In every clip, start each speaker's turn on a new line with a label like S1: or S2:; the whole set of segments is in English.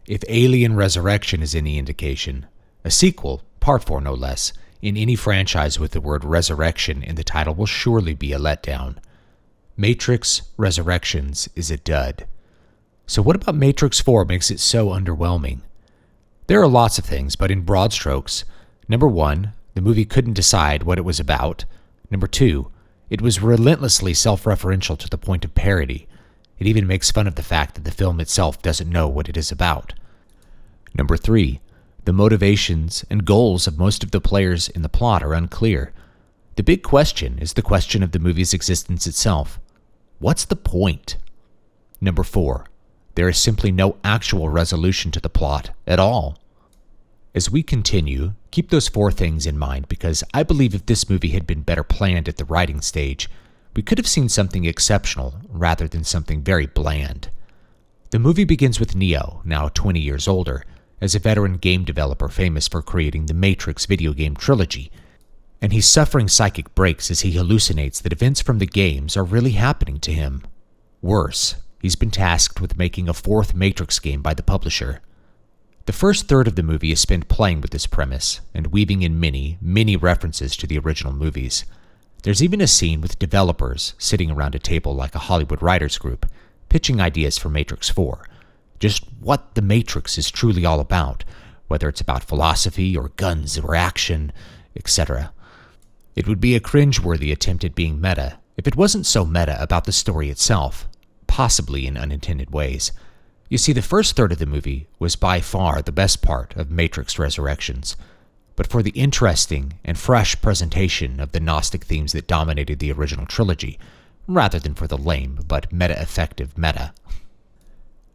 S1: If Alien Resurrection is any indication, a sequel, Part 4 no less, in any franchise with the word resurrection in the title will surely be a letdown. Matrix Resurrections is a dud. So what about Matrix 4 makes it so underwhelming? There are lots of things, but in broad strokes, number 1, the movie couldn't decide what it was about. Number 2, it was relentlessly self-referential to the point of parody. It even makes fun of the fact that the film itself doesn't know what it is about. Number 3, the motivations and goals of most of the players in the plot are unclear. The big question is the question of the movie's existence itself. What's the point? Number 4, there is simply no actual resolution to the plot at all. As we continue, keep those 4 things in mind because I believe if this movie had been better planned at the writing stage, we could have seen something exceptional rather than something very bland. The movie begins with Neo, now 20 years older, as a veteran game developer famous for creating the Matrix video game trilogy, and he's suffering psychic breaks as he hallucinates that events from the games are really happening to him. Worse, he's been tasked with making a 4th Matrix game by the publisher. The first third of the movie is spent playing with this premise and weaving in many references to the original movies. There's even a scene with developers sitting around a table like a Hollywood writers group, pitching ideas for Matrix 4. Just what the Matrix is truly all about, whether it's about philosophy or guns or action, etc. It would be a cringe-worthy attempt at being meta if it wasn't so meta about the story itself, possibly in unintended ways. You see, the first third of the movie was by far the best part of Matrix Resurrections, but for the interesting and fresh presentation of the Gnostic themes that dominated the original trilogy, rather than for the lame but meta-effective meta.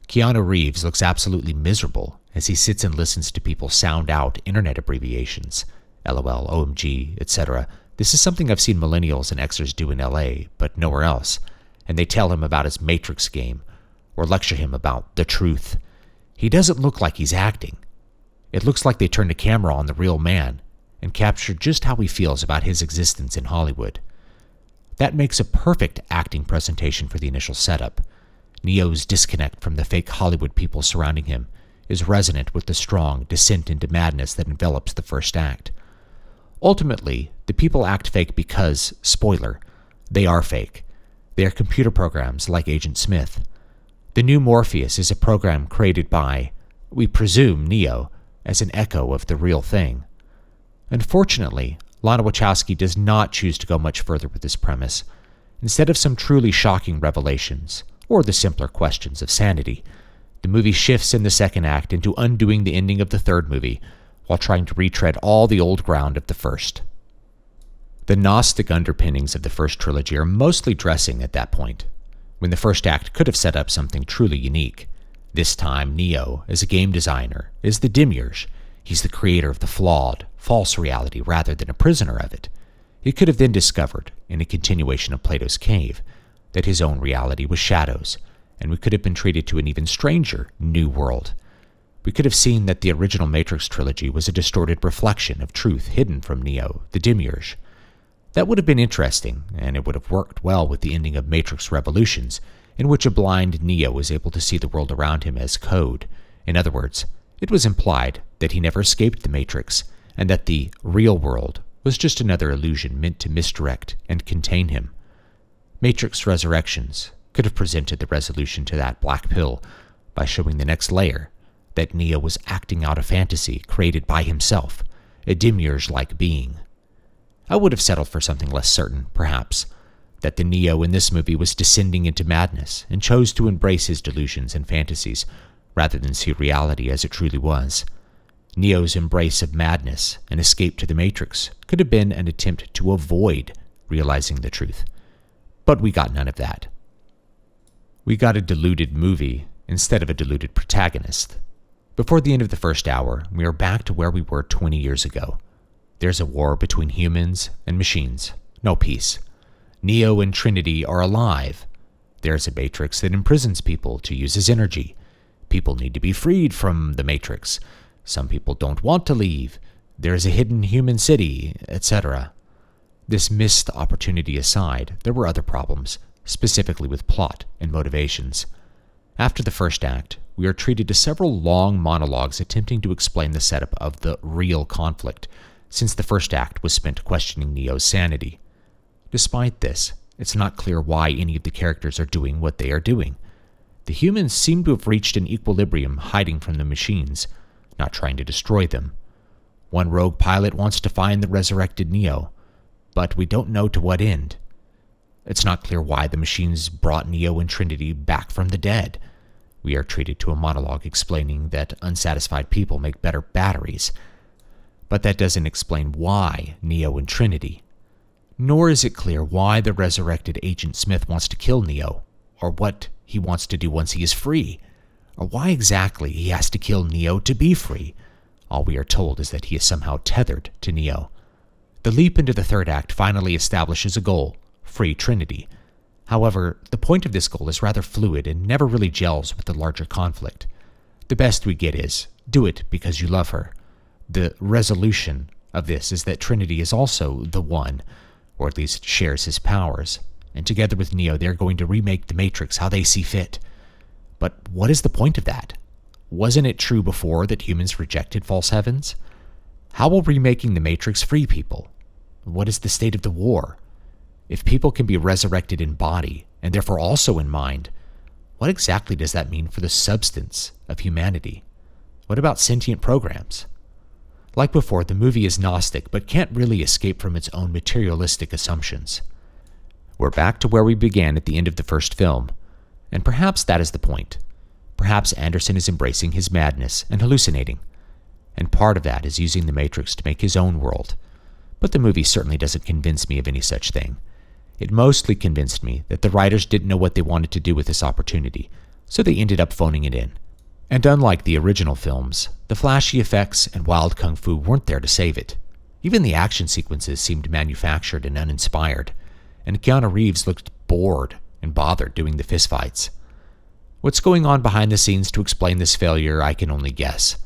S1: Keanu Reeves looks absolutely miserable as he sits and listens to people sound out internet abbreviations, LOL, OMG, etc. This is something I've seen millennials and Xers do in LA, but nowhere else, and they tell him about his Matrix game, or lecture him about the truth. He doesn't look like he's acting. It looks like they turned a camera on the real man and captured just how he feels about his existence in Hollywood. That makes a perfect acting presentation for the initial setup. Neo's disconnect from the fake Hollywood people surrounding him is resonant with the strong descent into madness that envelops the first act. Ultimately, the people act fake because, spoiler, they are fake. They are computer programs like Agent Smith. The new Morpheus is a program created by, we presume, Neo, as an echo of the real thing. Unfortunately, Lana Wachowski does not choose to go much further with this premise. Instead of some truly shocking revelations, or the simpler questions of sanity, the movie shifts in the second act into undoing the ending of the third movie, while trying to retread all the old ground of the first. The Gnostic underpinnings of the first trilogy are mostly dressing at that point, when the first act could have set up something truly unique. This time, Neo, as a game designer, is the demiurge. He's the creator of the flawed, false reality rather than a prisoner of it. He could have then discovered, in a continuation of Plato's cave, that his own reality was shadows, and we could have been treated to an even stranger new world. We could have seen that the original Matrix trilogy was a distorted reflection of truth hidden from Neo, the demiurge. That would have been interesting, and it would have worked well with the ending of Matrix Revolutions, in which a blind Neo was able to see the world around him as code. In other words, it was implied that he never escaped the Matrix, and that the real world was just another illusion meant to misdirect and contain him. Matrix Resurrections could have presented the resolution to that black pill by showing the next layer, that Neo was acting out a fantasy created by himself, a demiurge-like being. I would have settled for something less certain, perhaps, that the Neo in this movie was descending into madness and chose to embrace his delusions and fantasies rather than see reality as it truly was. Neo's embrace of madness and escape to the Matrix could have been an attempt to avoid realizing the truth. But we got none of that. We got a deluded movie instead of a deluded protagonist. Before the end of the first hour, we are back to where we were 20 years ago. There's a war between humans and machines. No peace. Neo and Trinity are alive. There's a Matrix that imprisons people to use as energy. People need to be freed from the Matrix. Some people don't want to leave. There's a hidden human city, etc. This missed opportunity aside, there were other problems, specifically with plot and motivations. After the first act, we are treated to several long monologues attempting to explain the setup of the real conflict, since the first act was spent questioning Neo's sanity. Despite this, it's not clear why any of the characters are doing what they are doing. The humans seem to have reached an equilibrium hiding from the machines, not trying to destroy them. One rogue pilot wants to find the resurrected Neo, but we don't know to what end. It's not clear why the machines brought Neo and Trinity back from the dead. We are treated to a monologue explaining that unsatisfied people make better batteries, but that doesn't explain why Neo and Trinity. Nor is it clear why the resurrected Agent Smith wants to kill Neo, or what he wants to do once he is free, or why exactly he has to kill Neo to be free. All we are told is that he is somehow tethered to Neo. The leap into the third act finally establishes a goal: free Trinity. However, the point of this goal is rather fluid and never really gels with the larger conflict. The best we get is, do it because you love her. The resolution of this is that Trinity is also the One, or at least shares his powers, and together with Neo they're going to remake the Matrix how they see fit. But what is the point of that? Wasn't it true before that humans rejected false heavens? How will remaking the Matrix free people? What is the state of the war? If people can be resurrected in body, and therefore also in mind, what exactly does that mean for the substance of humanity? What about sentient programs? Like before, the movie is Gnostic, but can't really escape from its own materialistic assumptions. We're back to where we began at the end of the first film, and perhaps that is the point. Perhaps Anderson is embracing his madness and hallucinating, and part of that is using the Matrix to make his own world. But the movie certainly doesn't convince me of any such thing. It mostly convinced me that the writers didn't know what they wanted to do with this opportunity, so they ended up phoning it in. And unlike the original films, the flashy effects and wild kung fu weren't there to save it. Even the action sequences seemed manufactured and uninspired, and Keanu Reeves looked bored and bothered doing the fistfights. What's going on behind the scenes to explain this failure, I can only guess.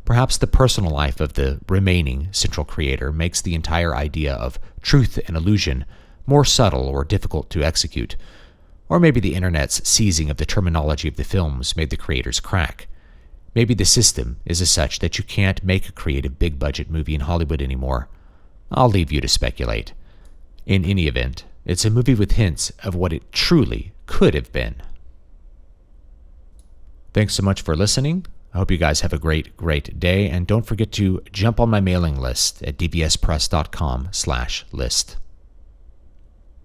S1: Perhaps the personal life of the remaining central creator makes the entire idea of truth and illusion more subtle or difficult to execute. Or maybe the internet's seizing of the terminology of the films made the creators crack. Maybe the system is as such that you can't make a creative big-budget movie in Hollywood anymore. I'll leave you to speculate. In any event, it's a movie with hints of what it truly could have been. Thanks so much for listening. I hope you guys have a great day, and don't forget to jump on my mailing list at dbspress.com/list.